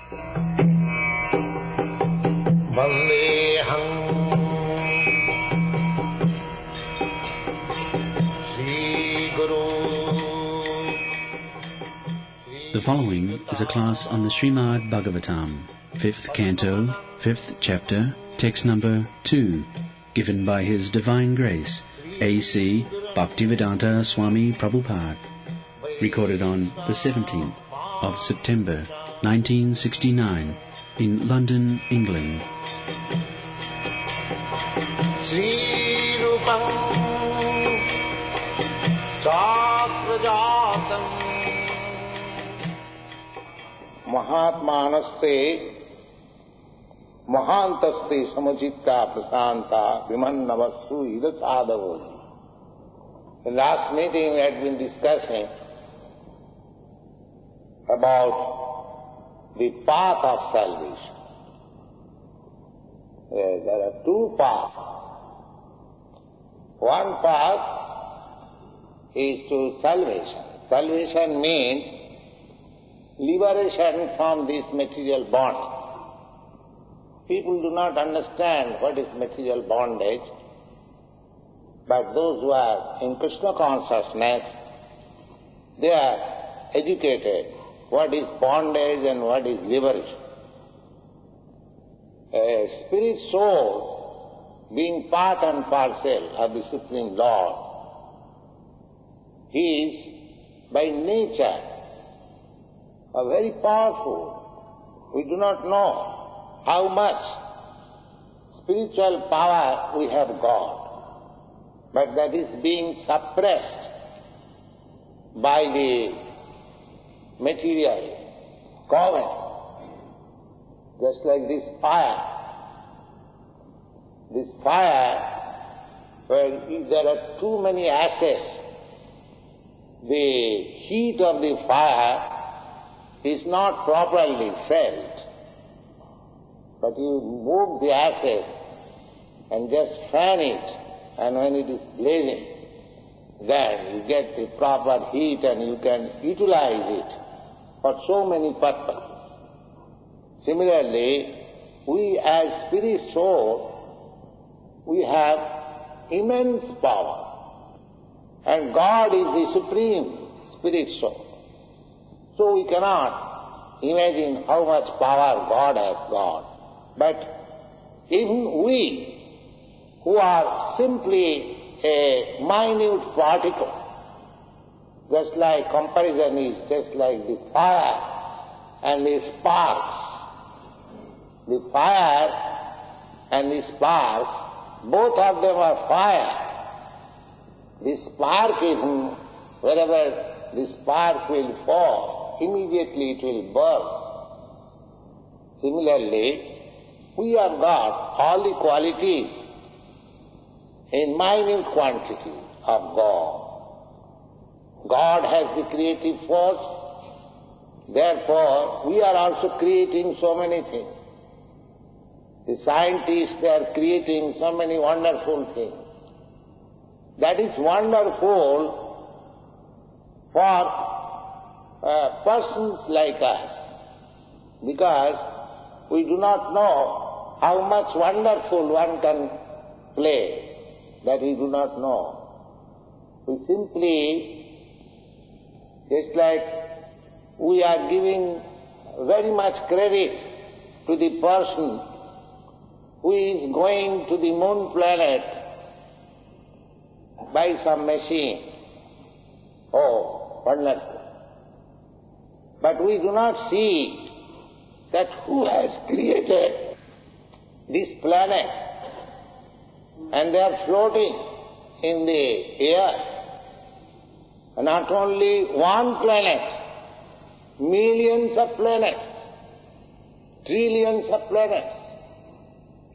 Vandeham Sri Guru. The following is a class on the Srimad Bhagavatam, 5th Canto, 5th Chapter, text number 2, given by His Divine Grace, A.C. Bhaktivedanta Swami Prabhupada, recorded on the 17th of September, 1969, in London, England. Sri Rupam Chakrajatam Mahatmanaste Mahantaste Samajitta Prasanta Vimannavasu Idasadavu. In last meeting we had been discussing about the path of salvation. There are two paths. One path is to salvation. Salvation means liberation from this material bond. People do not understand what is material bondage, but those who are in Krishna consciousness, they are educated what is bondage and what is liberation. A spirit soul, being part and parcel of the Supreme Lord, he is by nature a very powerful. We do not know how much spiritual power we have got, but that is being suppressed by the material government. Just like this fire. This fire, where if there are too many ashes, the heat of the fire is not properly felt. But you move the ashes and just fan it, and when it is blazing, then you get the proper heat and you can utilize it for so many purposes. Similarly, we as spirit soul, we have immense power, and God is the supreme spirit soul. So we cannot imagine how much power God has got. But even we, who are simply a minute particle, just like comparison is just like the fire and the sparks. The fire and the sparks, both of them are fire. The spark, even wherever the spark will fall, immediately it will burn. Similarly, we have got all the qualities in minute quantity of God. God has the creative force, therefore we are also creating so many things. The scientists, they are creating so many wonderful things. That is wonderful for persons like us, because we do not know how much wonderful one can play. That we do not know. We simply, just like we are giving very much credit to the person who is going to the moon planet by some machine. Oh, wonderful. But we do not see that who has created this planet, and they are floating in the air. Not only one planet, millions of planets, trillions of planets,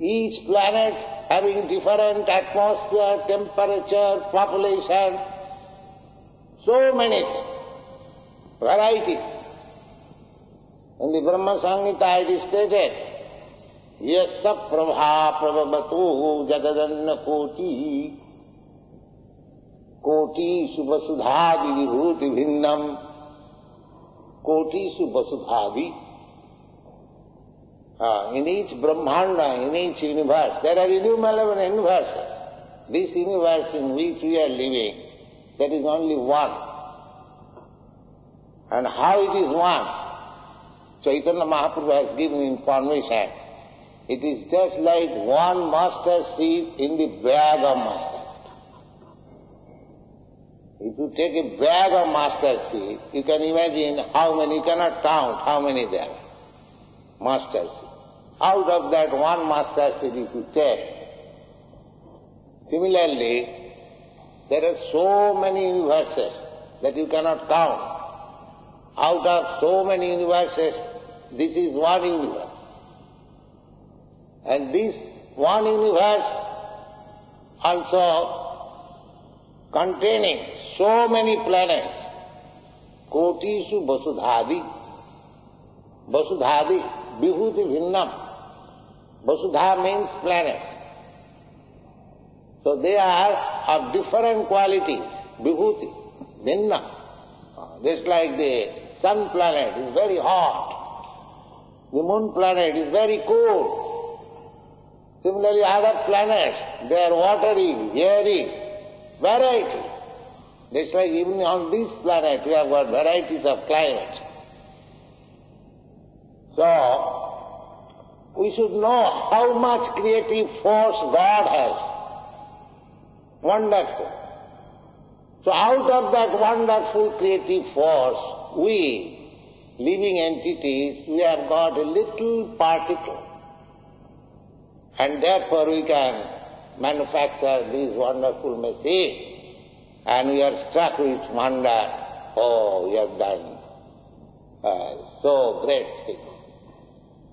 each planet having different atmosphere, temperature, population, so many varieties. In the Brahma Samhita it is stated, Yassa prabha prabhavatu jagadanna koti koti subhasudhadi vibhuti bhinnam koti subhasudhadi. In each Brahmanda, in each universe, there are innumerable universes. This universe in which we are living, there is only one. And how it is one? Chaitanya Mahaprabhu has given information. It is just like one mustard seed in the bag of mustard. If you take a bag of mustard seed, you can imagine how many, you cannot count how many there are. Mustard seed. Out of that one mustard seed if you take, similarly, there are so many universes that you cannot count. Out of so many universes, this is one universe. And this one universe also containing so many planets. Kotishu Vasudhadi. Vasudhadi, Vibhuti Bhinnam. Vasudha means planets. So they are of different qualities. Vibhuti, Bhinnam. Just like the sun planet is very hot. The moon planet is very cold. Similarly, other planets, they are watery, airy, variety. That's why even on this planet we have got varieties of climate. So, we should know how much creative force God has. Wonderful. So out of that wonderful creative force, we, living entities, we have got a little particle. And therefore we can manufacture these wonderful machines. And we are struck with wonder. Oh, we have done so great things.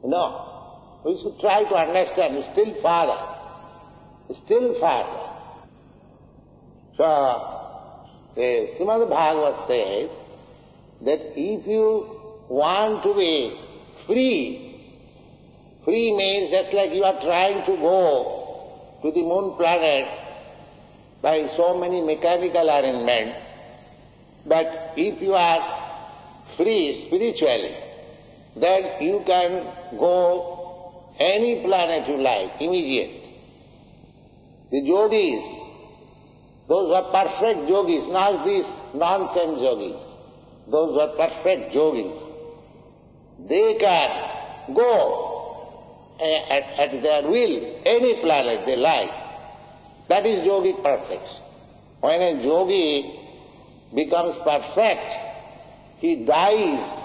No, we should try to understand still further. Still further. So, the Srimad Bhagavad says that if you want to be free, free means just like you are trying to go to the moon planet by so many mechanical arrangements, but if you are free spiritually, then you can go any planet you like immediately. The yogis, those are perfect yogis, not these nonsense yogis. Those are perfect yogis. They can go at their will any planet they like. That is yogic perfection. When a yogi becomes perfect, he dies.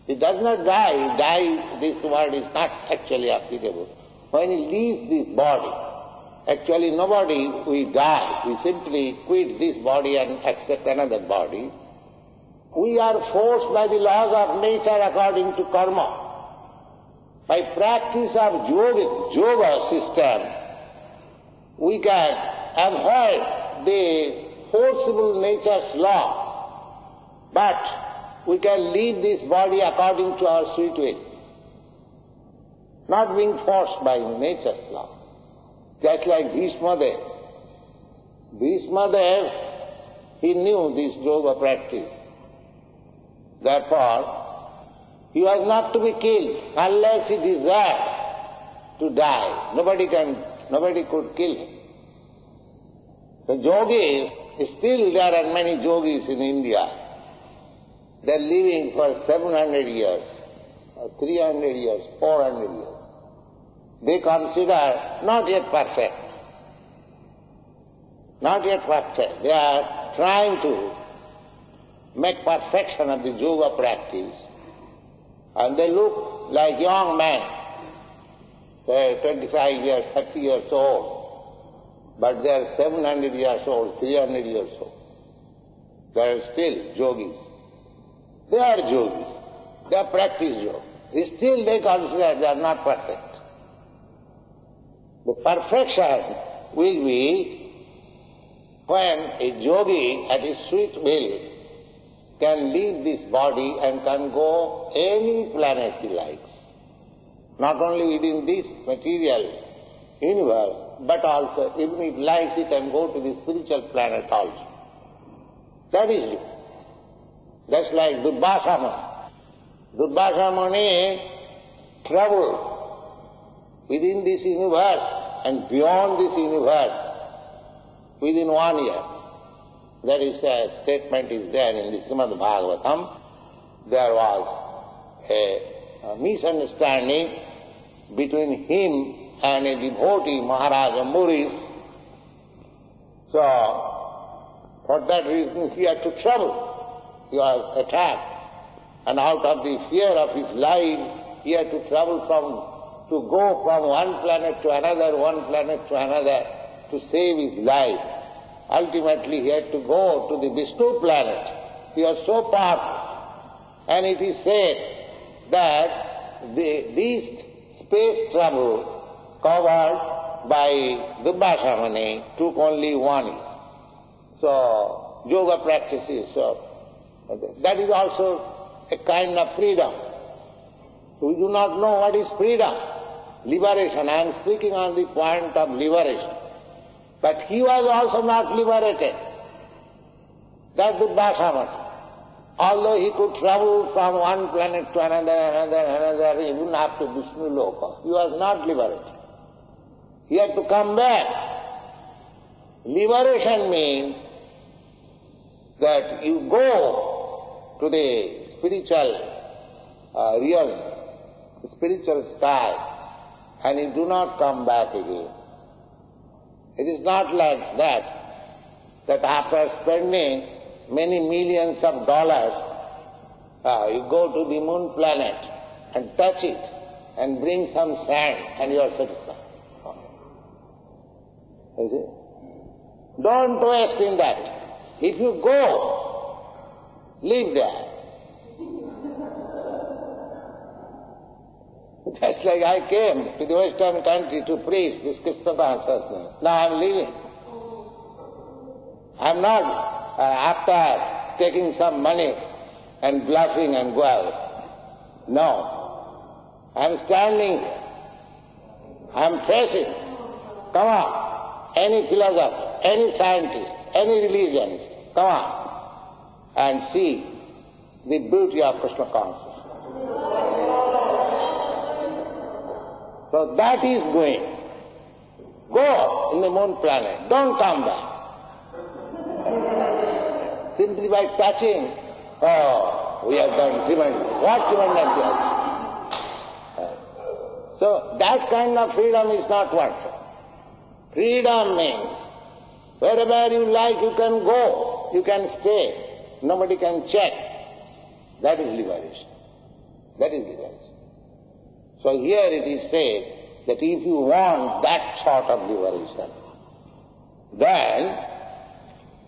He does not die. He dies, this word is not actually applicable. When he leaves this body, actually nobody we die. We simply quit this body and accept another body. We are forced by the laws of nature according to karma. By practice of yoga system, we can avoid the forcible nature's law, but we can leave this body according to our sweet will, not being forced by nature's law. Just like Bhishma Dev. Bhishma Dev, he knew this yoga practice. Therefore, he was not to be killed unless he desired to die. Nobody could kill him. The yogis, still there are many yogis in India. They are living for 700 years, 300 years, 400 years. They consider not yet perfect. Not yet perfect. They are trying to make perfection of the yoga practice. And they look like young men, say 25 years, 30 years old. But they are 700 years old, 300 years old. They are still yogis. They are yogis. They are practice yoga. Still they consider they are not perfect. The perfection will be when a yogi at his sweet will can leave this body and can go any planet he likes. Not only within this material universe, but also even if he likes he can go to the spiritual planet also. That is it. That's like Durvasa Muni. Durvasa Muni traveled within this universe and beyond this universe within 1 year. That is a statement is there in the Srimad Bhagavatam. There was a misunderstanding between him and a devotee, Maharaja Muris. So, for that reason he had to travel. He was attacked. And out of the fear of his life, he had to travel to go from one planet to another, to save his life. Ultimately he had to go to the Vishnu planet. He was so powerful. And it is said that this space travel covered by Dubhashamani took only 1 year. So, yoga practices, that is also a kind of freedom. We do not know what is freedom, liberation. I am speaking on the point of liberation. But he was also not liberated. That's Dubhashamani. Although he could travel from one planet to another, even up to Vishnu Loka, he was not liberated. He had to come back. Liberation means that you go to the spiritual realm, the spiritual sky, and you do not come back again. It is not like that after spending many millions of dollars, you go to the moon planet and touch it and bring some sand and you are satisfied. You see? Don't waste in that. If you go, live there. Just like I came to the Western country to preach this Krishna consciousness. Now I am leaving. I am not after taking some money and bluffing and go out. No. I am standing here. I am facing. Come on. Any philosopher, any scientist, any religionist, come on and see the beauty of Krishna consciousness. So that is going. Go in the moon planet. Don't come back. Simply by touching, we have done tremendous. What tremendous job? So that kind of freedom is not wanted. Freedom means wherever you like you can go, you can stay, nobody can check. That is liberation. That is liberation. So here it is said that if you want that sort of liberation, then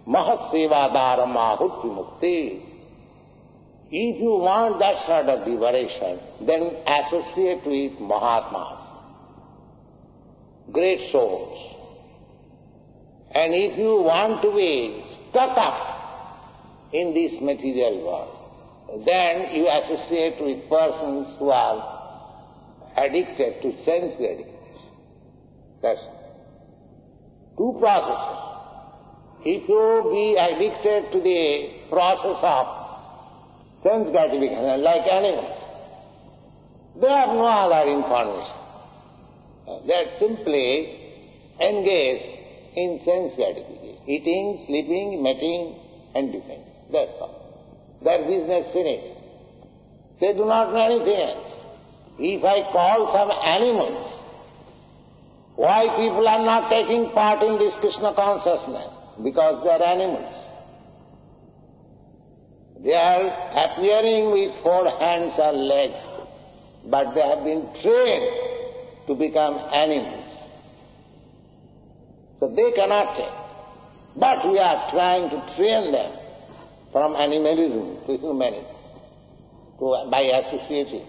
Mahatsevadara Mahutti Mukti. If you want that sort of liberation, then associate with Mahatmas, great souls. And if you want to be stuck up in this material world, then you associate with persons who are addicted to sense gratification. That's two processes. If you be addicted to the process of sense gratification, like animals, they have no other information. They are simply engaged in sense gratification, eating, sleeping, mating, and defending. That's all. Their business finished. They do not know anything else. If I call some animals, why people are not taking part in this Krishna consciousness? Because they are animals. They are appearing with 4 hands or legs, but they have been trained to become animals. So they cannot take. But we are trying to train them from animalism to humanity by associating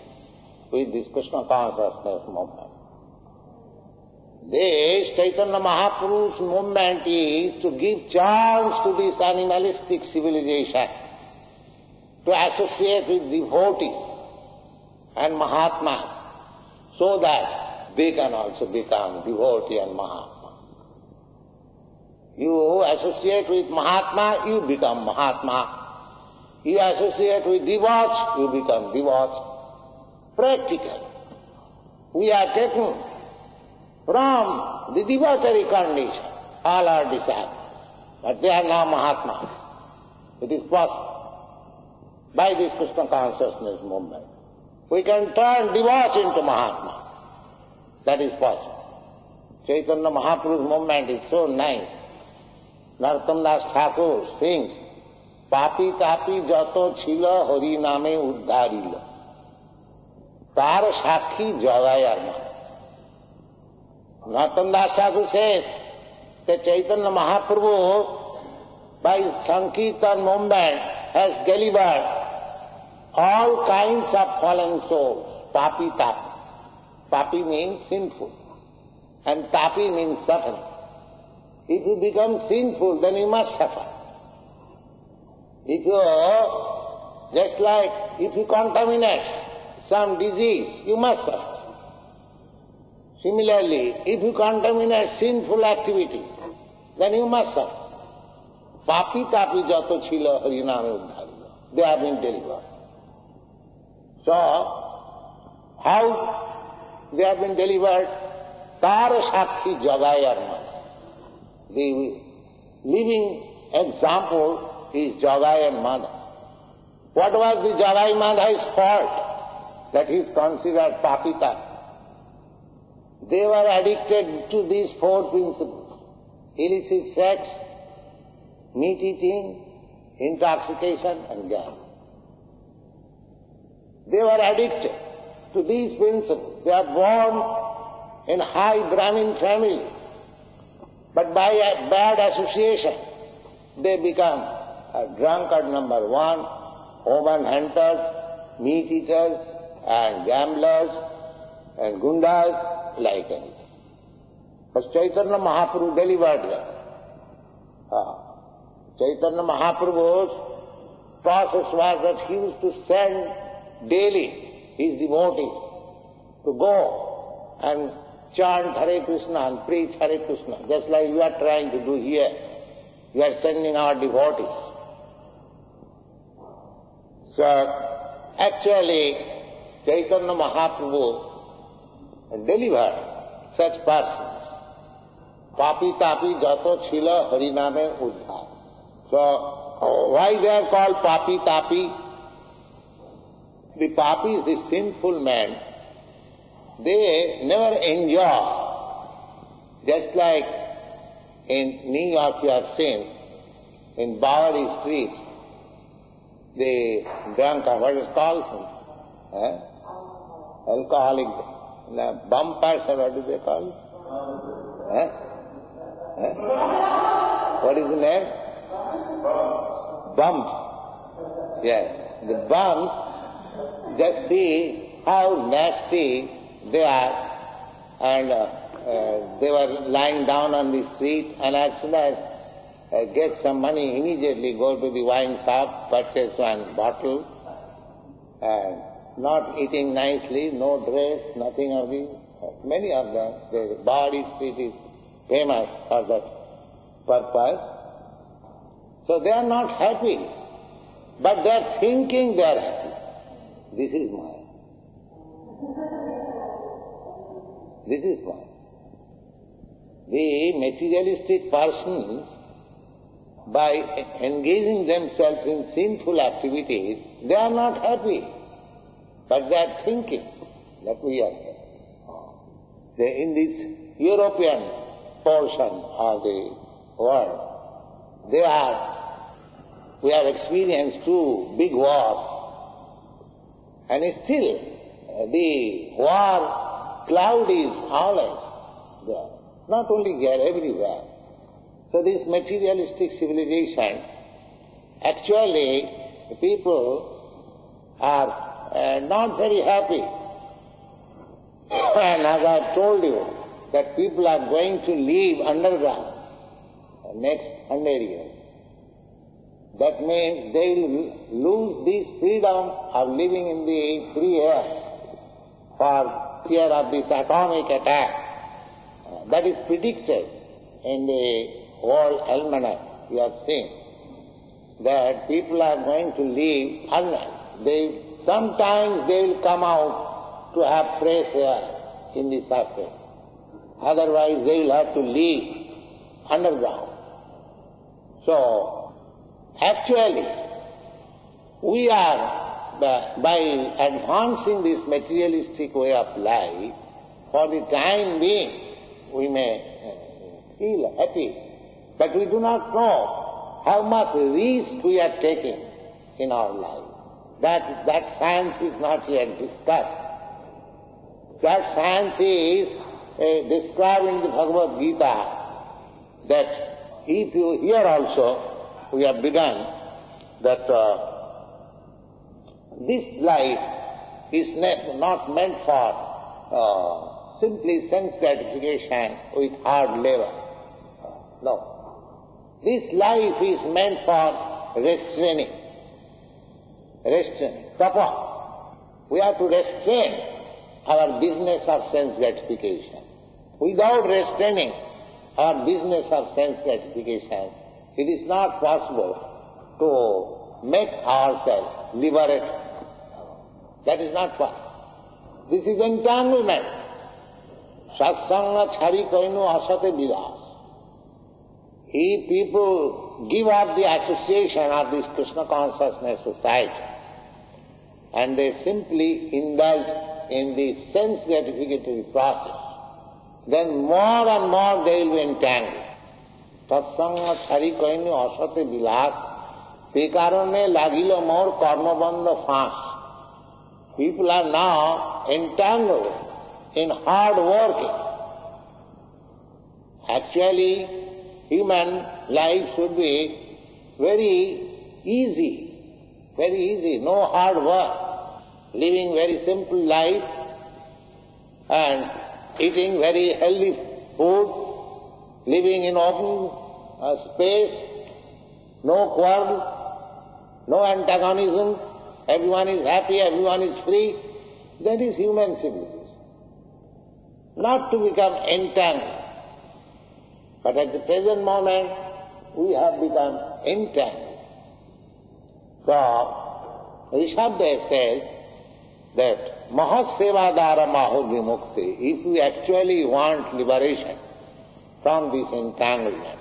with this Krishna consciousness movement. This Chaitanya Mahapurush movement is to give chance to this animalistic civilization to associate with devotees and Mahatmas so that they can also become devotee and Mahatma. You associate with Mahatma, you become Mahatma. You associate with devotees, you become devotees. Practical. We are taking from the debauchery condition. All are disciples, but they are now Mahatmas. It is possible. By this Krishna consciousness movement, we can turn debauch into Mahatma. That is possible. Chaitanya Mahaprabhu's movement is so nice. Narottam Das Thakur sings, Papi tapi jato chila hari name uddharila. Tar shakhi jagayarma. Narottam Das Thakur says that Chaitanya Mahaprabhu, by his Sankirtan movement, has delivered all kinds of fallen souls. Papi tapi. Papi means sinful. And tapi means suffering. If you become sinful, then you must suffer. If you contaminate some disease, you must suffer. Similarly, if you contaminate sinful activity, then you must suffer. Papi tapi jato chila hariname uddharila. They have been delivered. So, how they have been delivered? Tara Shakhi Jagayarma. The living example is Jagai and Madha. What was the Jagai Madha's fault? That he is considered papita. They were addicted to these four principles: illicit sex, meat eating, intoxication and gambling. They were addicted to these principles. They are born in high Brahmin family, but by a bad association, they become a drunkard number one, woman hunters, meat eaters, and gamblers, and gundas, like anything. But Chaitanya Mahaprabhu delivered them. Chaitanya Mahaprabhu's process was that he used to send daily his devotees to go and chant Hare Krishna and preach Hare Krishna, just like we are trying to do here. We are sending our devotees. So, actually, Chaitanya Mahaprabhu delivered such persons. Papi tapi jato chila hariname uddhar. So, why they are called papi tapi? The papi is the sinful man. They never enjoy. Just like in New York you have seen, in Bowery Street, the drunkard, what is called? Alcoholic bumpers, or what do they call it? What is the name? Bumps. Yes, the bumps, just see how nasty they are, and they were lying down on the street, and as soon as get some money, immediately go to the wine shop, purchase one bottle, and not eating nicely, no dress, nothing of these. Many of them, the Bowery Street is famous for that purpose. So they are not happy, but they are thinking they are happy. This is Maya. This is why. The materialistic persons, by engaging themselves in sinful activities, they are not happy, but they are thinking that we are happy. In this European portion of the world, we have experienced two big wars, and still the war cloud is always there. Not only here, everywhere. So this materialistic civilization, actually people are not very happy. And as I told you, that people are going to live underground next 100 years. That means they will lose this freedom of living in the free air for fear of this atomic attack. That is predicted in the World Almanac. You have seen that people are going to live unless sometimes they will come out to have fresh air in the surface. Otherwise they will have to live underground. So, actually, we are, by advancing this materialistic way of life, for the time being, we may feel happy, but we do not know how much risk we are taking in our life. That science is not yet discussed. That science is described in the Bhagavad Gita, that if you, here also we have begun, that this life is not meant for simply sense gratification with hard labor. No. This life is meant for restraining. Tapa. We have to restrain our business of sense gratification. Without restraining our business of sense gratification, it is not possible to make ourselves liberate. That is not possible. This is entanglement. Satsanga chari koinu asate vilas. If people give up the association of this Krishna consciousness society and they simply indulge in the sense gratificatory process, then more and more they will be entangled. Satsanga chari koinu asate vilas. Pekarone lagilo more karmabandha fast. People are now entangled in hard working. Actually, human life should be very easy, no hard work, living very simple life and eating very healthy food, living in open space, no quarrel, no antagonism, everyone is happy, everyone is free. That is human civilization. Not to become entangled. But at the present moment, we have become entangled. So, Rishabdev says that Mahasevadara Mahovimukti, if we actually want liberation from this entanglement,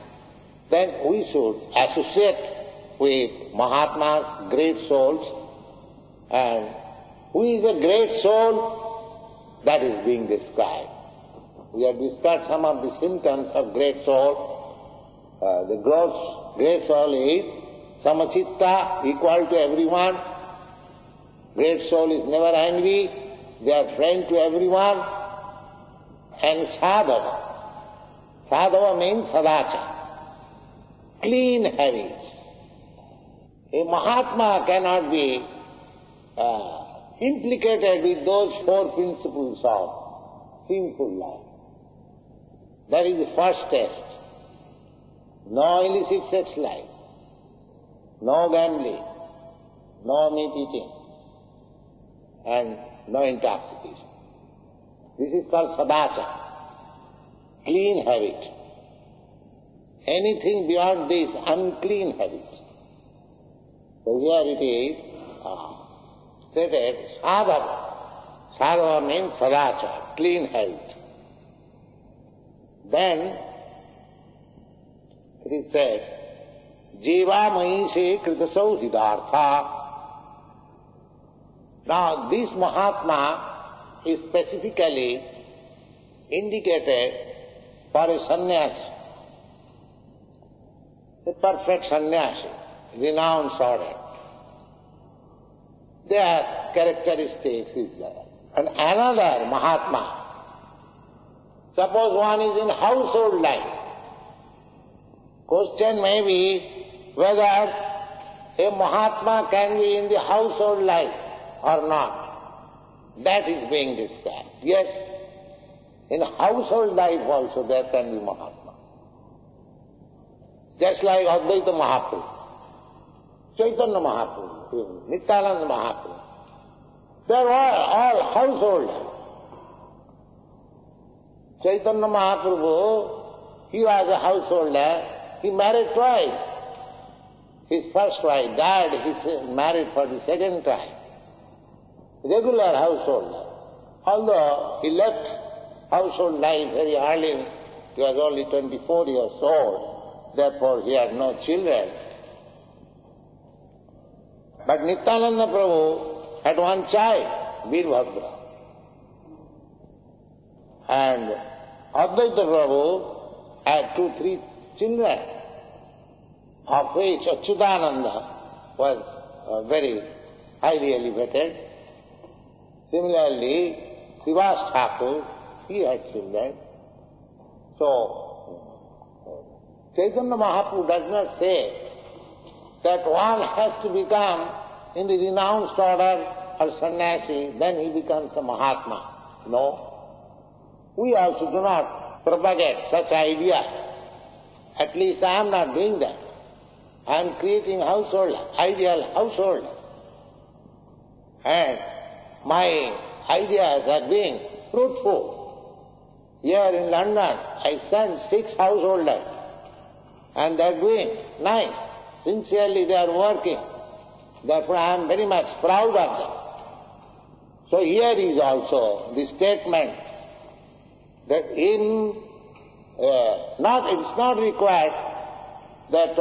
then we should associate with Mahatmas, great souls, and who is a great soul? That is being described. We have discussed some of the symptoms of great soul. The great soul is samachitta, equal to everyone. Great soul is never angry. They are friend to everyone. And sadhava. Sadhava means sadacha. Clean habits. A Mahatma cannot be implicated with those four principles of sinful life. That is the first test. No illicit sex life, no gambling, no meat eating, and no intoxication. This is called sadacha, clean habit. Anything beyond this, unclean habit. So here it is stated sadhava. Sadhava means sadacha, clean habit. Then it is said, Jiva Mahise Kritasau Hidartha. Now this Mahatma is specifically indicated for a sannyasi, a perfect sannyasi, renowned order. Their characteristics is there. And another Mahatma, suppose one is in household life. Question may be whether a Mahatma can be in the household life or not. That is being described. Yes, in household life also there can be Mahatma. Just like Advaita Mahaprabhu, Chaitanya Mahaprabhu, Nityananda Mahaprabhu. They are all household life. Chaitanya Mahaprabhu, he was a householder. He married twice. His first wife died, he married for the second time. Regular householder. Although he left household life very early. He was only 24 years old, therefore he had no children. But Nityananda Prabhu had one child, Veerbhadra. And Advaita Prabhu had 2-3 children, of which Achyutananda was very highly elevated. Similarly, Srivas Thakur, he had children. So, Chaitanya Mahaprabhu does not say that one has to become in the renounced order or sannyasi, then he becomes a Mahatma. No. We also do not propagate such ideas. At least I am not doing that. I am creating ideal household. And my ideas are being fruitful. Here in London, I sent 6 householders, and they are doing nice. Sincerely they are working. Therefore I am very much proud of them. So here is also the statement that it's not required that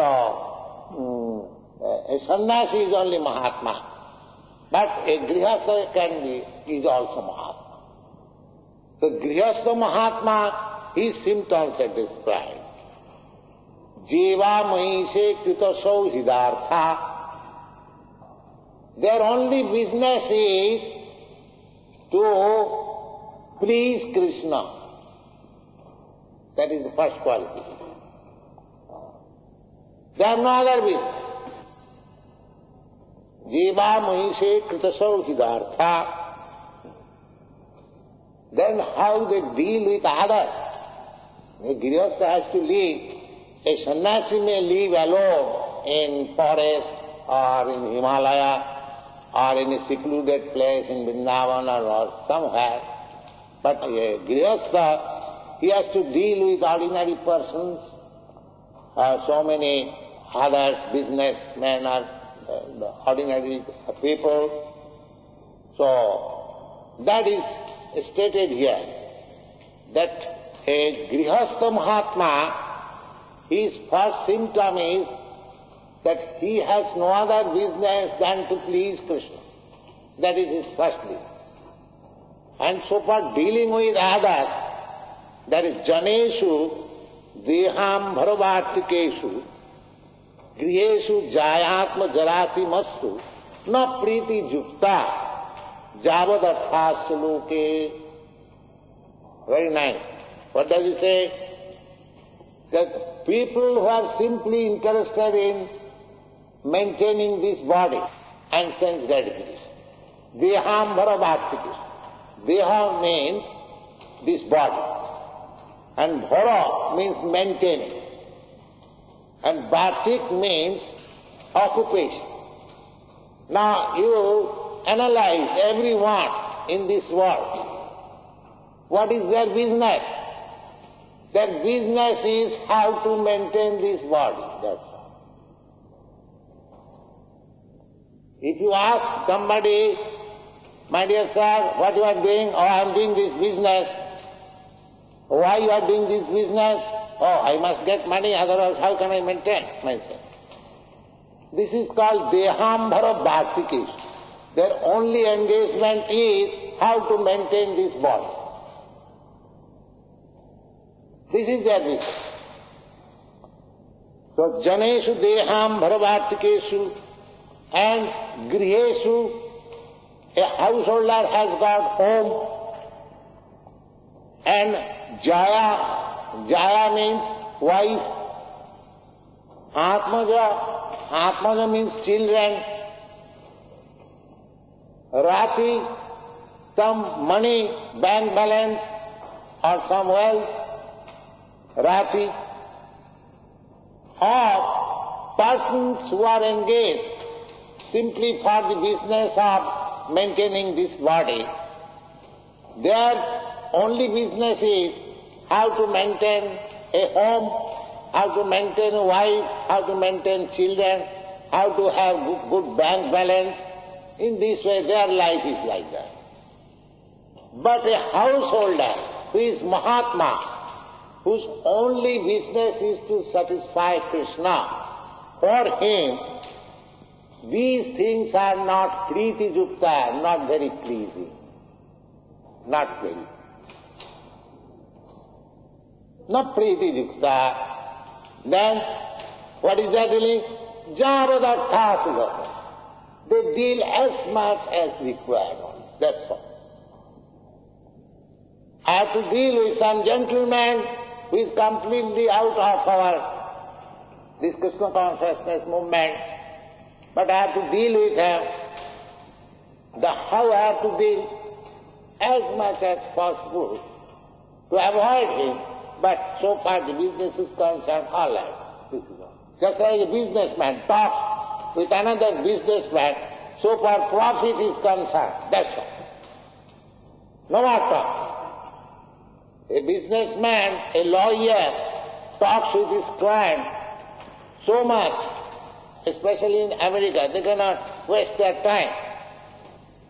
a sannyasi is only Mahatma, but a grihastha is also Mahatma. The grihastha Mahatma, his symptoms are described. Jeva mahise kritasau hidartha. Their only business is to please Krishna. That is the first quality. They have no other business. Jeva mahise kritasau hidartha. Then how they deal with others. A grihastha has to live. A sannyasi may live alone in forest or in Himalaya or in a secluded place in Vrindavan or somewhere. But a grihastha, he has to deal with ordinary persons, so many others, businessmen or ordinary people. So that is stated here, that a grihastha Mahatma, his first symptom is that he has no other business than to please Krishna. That is his first business. And so for dealing with others, there is janeshu deham bharavartikeshu griheshu jayatma jarati mastu na priti jukta javadarthas loke. Very nice. What does he say? That people who are simply interested in maintaining this body and sense gratification. Deham bharavartikeshu. Deha means this body. And bhara means maintaining. And vartik means occupation. Now you analyze everyone in this world. What is their business? Their business is how to maintain this body. That's all. If you ask somebody, my dear sir, what you are doing? Oh, I am doing this business. Why you are doing this business? Oh, I must get money, otherwise how can I maintain myself? This is called dehambhara bhartikeshu. Their only engagement is how to maintain this body. This is their business. So, janeshu deham bharavartikeshu and griheshu, a householder has got home, and jaya means wife, atmaja means children, rati, some money, bank balance or some wealth, rati, of persons who are engaged simply for the business of maintaining this body. Their only business is how to maintain a home, how to maintain a wife, how to maintain children, how to have good bank balance. In this way their life is like that. But a householder who is Mahatma, whose only business is to satisfy Krishna, for him these things are not Priti Yukta, not very pleasing. Not very. Not Priti Yukta. Then, what is that dealing? Javadartha Sugata. They deal as much as required. That's all. I have to deal with some gentleman who is completely out of this Krishna consciousness movement, but I have to deal with him. How I have to deal? As much as possible to avoid him, but so far the business is concerned, all right. Just like a businessman talks with another businessman, so far profit is concerned, that's all. No more talk. A businessman, a lawyer, talks with his client so much, especially in America, they cannot waste their time.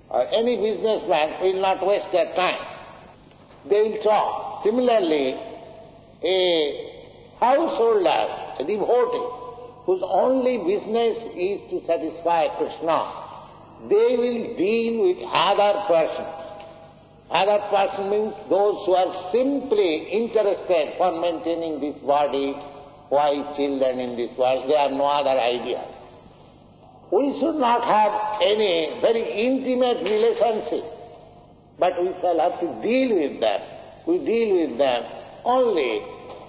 Or any businessman will not waste their time. They will talk. Similarly, a householder, a devotee, whose only business is to satisfy Krishna, they will deal with other persons. Other person means those who are simply interested for maintaining this body, wife, children in this world. They have no other ideas. We should not have any very intimate relationship, but we shall have to deal with them. We deal with them only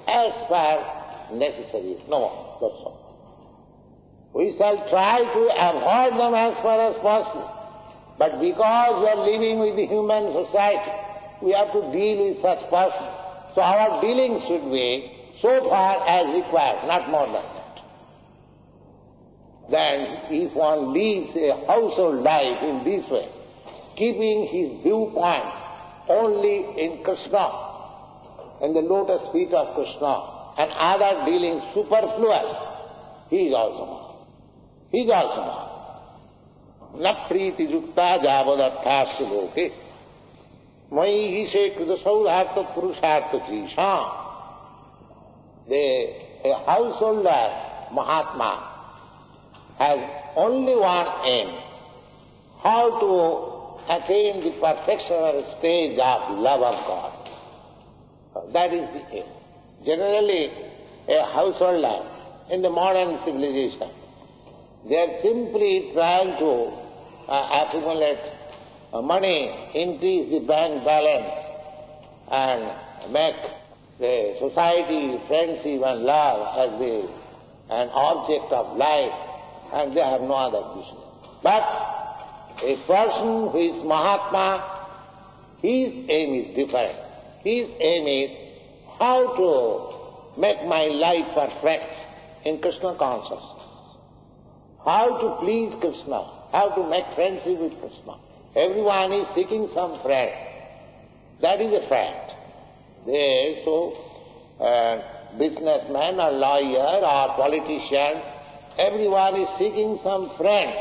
as far necessary. No more, that's all. We shall try to avoid them as far as possible. But because we are living with the human society, we have to deal with such persons. So our dealing should be so far as required, not more than that. Then if one lives a household life in this way, keeping his viewpoint only in Krishna, in the lotus feet of Krishna, and other dealings superfluous, he is also one. He is also one. न प्रीति युक्ता जावदर्थास्य लोके मयि ही से कृत सौहार्थ पुरुषार्थ जीषा. A householder Mahatma has only one aim, how to attain the perfection or stage of love of God. That is the aim. Generally, a householder in the modern civilization, they are simply trying to accumulate money, increase the bank balance, and make the society, friendship and love as an object of life, and they have no other business. But a person who is Mahatma, his aim is different. His aim is how to make my life perfect in Krishna consciousness. How to please Krishna, how to make friendship with Krishna. Everyone is seeking some friend. That is a fact. Businessman or lawyer or politician, everyone is seeking some friend.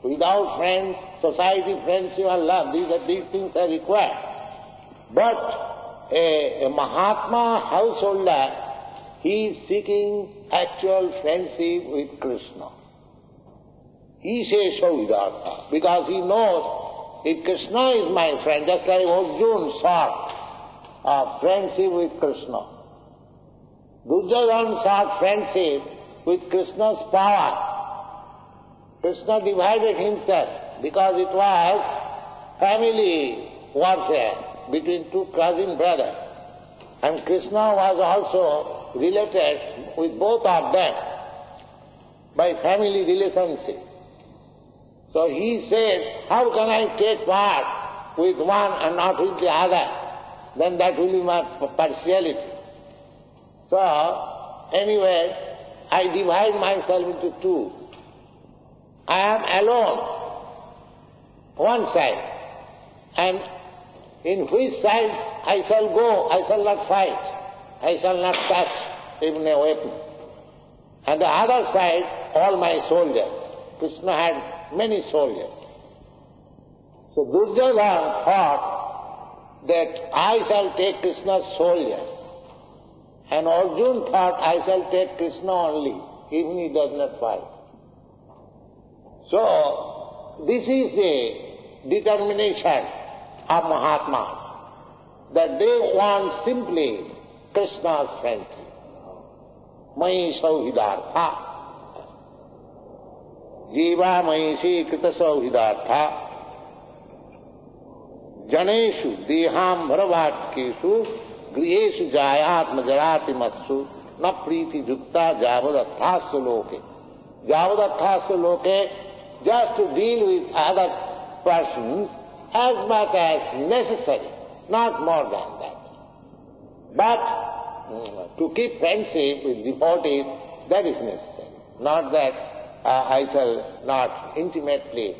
Without friends, society, friendship and love, these things are required. But a Mahatma householder, he is seeking actual friendship with Krishna. He says so Vidartha, because he knows if Krishna is my friend, just like Arjuna sought friendship with Krishna. Duryodhana sought friendship with Krishna's power. Krishna divided himself because it was family warfare between two cousin brothers. And Krishna was also related with both of them by family relationship. So he said, how can I take part with one and not with the other? Then that will be my partiality. So, anyway, I divide myself into two. I am alone, one side, and in which side I shall go, I shall not fight, I shall not touch even a weapon. And the other side, all my soldiers. Krishna had many soldiers. So Duryodhana thought that I shall take Krishna's soldiers. And Arjuna thought, I shall take Krishna only, even he does not fight. So, this is the determination of Mahatmas, that they want simply Krishna's friendship. Mai sauhidartha. Jiva maisi krita sauhidartha. Janeshu deham bharavatkeshu griheshu jayatma jarati matsu na priti jukta javadathasya loke. Javadathasya loke, just to deal with other persons as much as necessary, not more than that. But to keep friendship with devotees, that is necessary. Not that I shall not intimately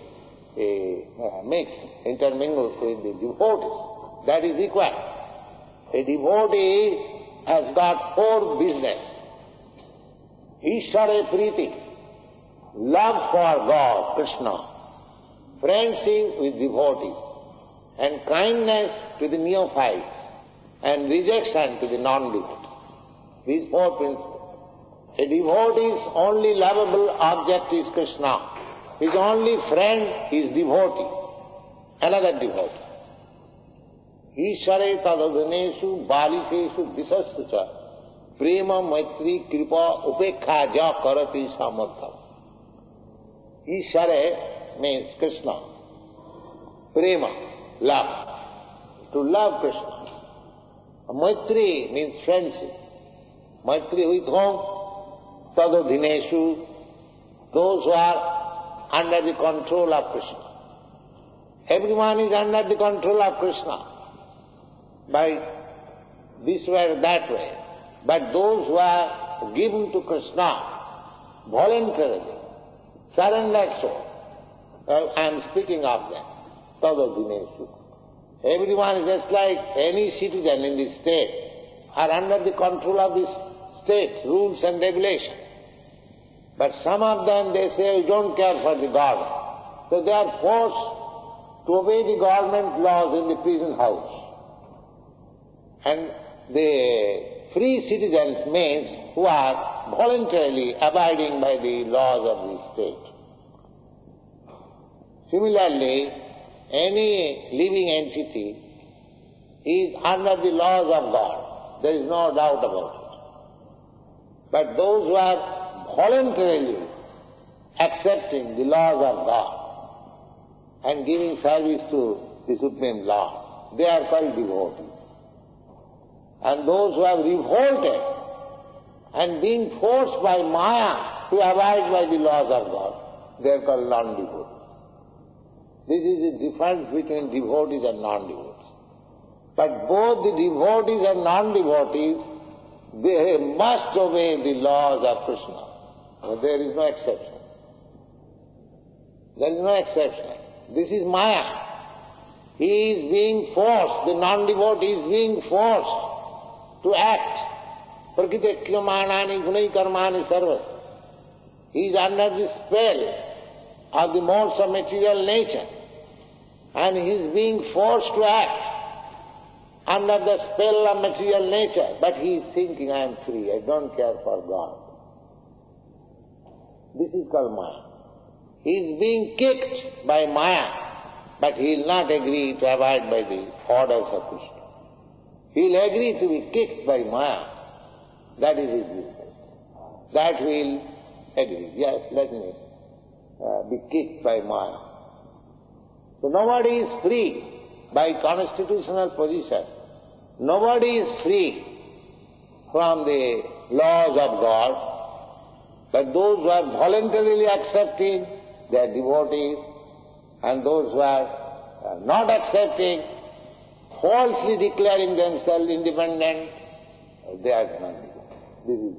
intermingle with the devotees. That is required. A devotee has got four business. Ishvara Priti, love for God, Krishna, friendship with devotees, and kindness to the neophytes, and rejection to the non-devotee. These four principles. A devotee's only lovable object is Krishna. His only friend is devotee, another devotee. Ishvare tadadhaneshu baliseshu disasya cha prema maitri kripa upekha ja karati samadha. Ishvare means Krishna. Prema, love. To love Krishna. Maitri means friendship. Maitri with whom? Tadadhineshu, those who are under the control of Krishna. Everyone is under the control of Krishna, by this way or that way. But those who are given to Krishna voluntarily, surrendered soul, I am speaking of them, Tadadhineshu. Everyone is just like any citizen in this state, are under the control of this state, rules and regulations. But some of them, they say, we don't care for the government. So they are forced to obey the government laws in the prison house. And the free citizens means who are voluntarily abiding by the laws of the state. Similarly, any living entity is under the laws of God. There is no doubt about it. But those who are voluntarily accepting the laws of God and giving service to the Supreme Lord, they are called devotees. And those who have revolted and been forced by Maya to abide by the laws of God, they are called non-devotees. This is the difference between devotees and non-devotees. But both the devotees and non-devotees, they must obey the laws of Krishna. There is no exception. There is no exception. This is Maya. He is being forced, the non-devotee is being forced to act. Prakite kriyamanani gunai karmani sarvas. He is under the spell of the modes of material nature, and he is being forced to act under the spell of material nature. But he is thinking, I am free, I don't care for God. This is called Maya. He is being kicked by Maya, but he will not agree to abide by the orders of Krishna. He will agree to be kicked by Maya. That is his business. That will agree. Yes, let me be kicked by Maya. So nobody is free by constitutional position. Nobody is free from the laws of God. But those who are voluntarily accepting, they are devotees, and those who are not accepting, falsely declaring themselves independent, they are non-devotees. This is